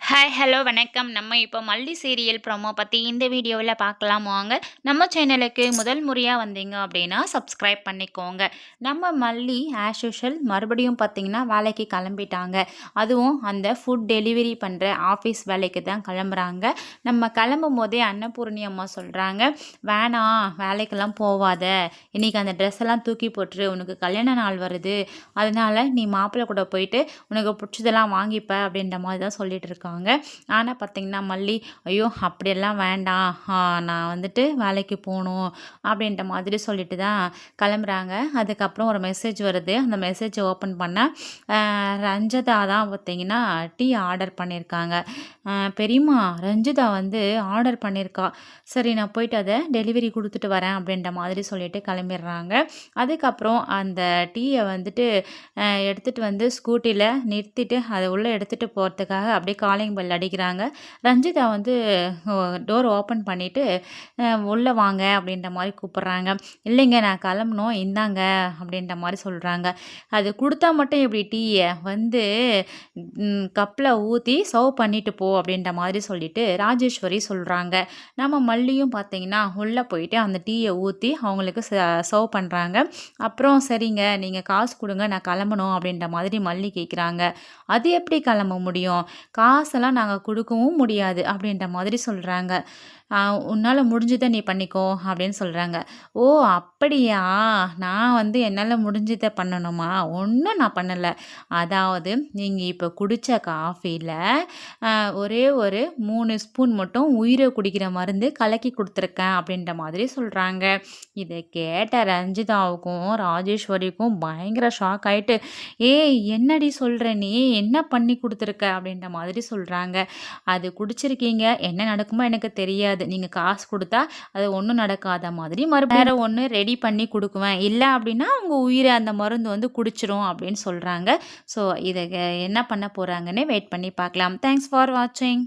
Hi hello வணக்கம். நம்ம இப்போ மல்லி சீரியல் ப்ரோமோ பற்றி இந்த வீடியோவில் பார்க்கலாம் வாங்க. நம்ம சேனலுக்கு முதல் முறையாக வந்தீங்க அப்படின்னா சப்ஸ்கிரைப் பண்ணிக்கோங்க. நம்ம மல்லி ஆஸ் யூஷுவல் மறுபடியும் பார்த்தீங்கன்னா வேலைக்கு கிளம்பிட்டாங்க. அதுவும் அந்த ஃபுட் டெலிவரி பண்ணுற ஆஃபீஸ் வேலைக்கு தான் கிளம்புறாங்க. நம்ம கிளம்பும் போதே அன்னபூர்ணி அம்மா சொல்கிறாங்க, வேணாம் வேலைக்கெல்லாம் போவாத, இன்றைக்கி அந்த ட்ரெஸ் எல்லாம் தூக்கி போட்டுரு, உனக்கு கல்யாண நாள் வருது, அதனால் நீ மாப்பிள்ளை கூட போயிட்டு உனக்கு பிடிச்சதெல்லாம் வாங்கிப்ப அப்படின்ற மாதிரி தான் சொல்லிட்டு இருக்காங்க. ஆனால் பார்த்தீங்கன்னா மல்லி, ஐயோ அப்படியெல்லாம் வேண்டாம், நான் வந்துட்டு வேலைக்கு போகணும் அப்படின்ற மாதிரி சொல்லிட்டு தான் கிளம்புறாங்க. அதுக்கப்புறம் ஒரு மெசேஜ் வருது. அந்த மெசேஜை ஓப்பன் பண்ணால் ரஞ்சிதா தான் பார்த்தீங்கன்னா டீ ஆர்டர் பண்ணியிருக்காங்க. பெரியம்மா, ரஞ்சிதா வந்து ஆர்டர் பண்ணியிருக்கா, சரி நான் போயிட்டு அதை டெலிவரி கொடுத்துட்டு வரேன் அப்படின்ற மாதிரி சொல்லிட்டு கிளம்பிடுறாங்க. அதுக்கப்புறம் அந்த டீயை வந்துட்டு எடுத்துகிட்டு வந்து ஸ்கூட்டியில் நிறுத்திட்டு அதை உள்ளே எடுத்துகிட்டு போகிறதுக்காக அப்படியே காலிங் பெல் அடிக்கிறாங்க. ரஞ்சிதா வந்து டோர் ஓப்பன் பண்ணிவிட்டு உள்ளே வாங்க அப்படின்ற மாதிரி கூப்பிட்றாங்க. இல்லைங்க நான் கிளம்பணும், இந்தாங்க அப்படின்ற மாதிரி சொல்கிறாங்க. அது கொடுத்தா மட்டும் எப்படி டீயை வந்து கப்பில் ஊற்றி சர்வ் பண்ணிட்டு போ அப்படின்ற மாதிரி சொல்லிட்டு ராஜேஸ்வரி சொல்கிறாங்க. நம்ம மல்லியும் பார்த்தீங்கன்னா உள்ளே போயிட்டு அந்த டீயை ஊற்றி அவங்களுக்கு சர்வ் பண்ணுறாங்க. அப்புறம் சரிங்க நீங்கள் காசு கொடுங்க, நான் கிளம்பணும் அப்படின்ற மாதிரி மல்லி கேட்குறாங்க. அது எப்படி கிளம்ப முடியும், காசெல்லாம் நாங்கள் கொடுக்கவும் முடியாது அப்படின்ற மாதிரி சொல்கிறாங்க. உன்னால் முடிஞ்சதை நீ பண்ணிக்கோ அப்படின்னு சொல்கிறாங்க. ஓ அப்படியா, நான் வந்து என்னால் முடிஞ்சதை பண்ணணுமா, ஒன்றும் நான் பண்ணலை, அதாவது நீங்கள் இப்போ குடித்த காஃபியில் ஒரே ஒரு 3 ஸ்பூன் மட்டும் உயிரை குடிக்கிற மருந்து கலக்கி கொடுத்துருக்கேன் அப்படின்ற மாதிரி சொல்கிறாங்க. இதை கேட்ட ரஞ்சிதாவுக்கும் ராஜேஸ்வரிக்கும் பயங்கர ஷாக் ஆகிட்டு, ஏய் என்னடி சொல்கிற, நீ என்ன பண்ணி கொடுத்துருக்க அப்படின்ற மாதிரி சொல்கிறாங்க. அது குடிச்சிருக்கீங்க, என்ன நடக்குமோ எனக்கு தெரியாது, நீங்கள் காசு கொடுத்தா அது ஒன்றும் நடக்காத மாதிரி வேறு ஒன்று ரெடி பண்ணி கொடுக்குவேன், இல்லை அப்படின்னா உங்கள் உயிரை அந்த மருந்து வந்து குடிச்சிரும் அப்படின்னு சொல்கிறாங்க. ஸோ இதை என்ன பண்ண போகிறாங்கன்னு வெயிட் பண்ணி பார்க்கலாம். தேங்க்ஸ் ஃபார் வாட்சிங்.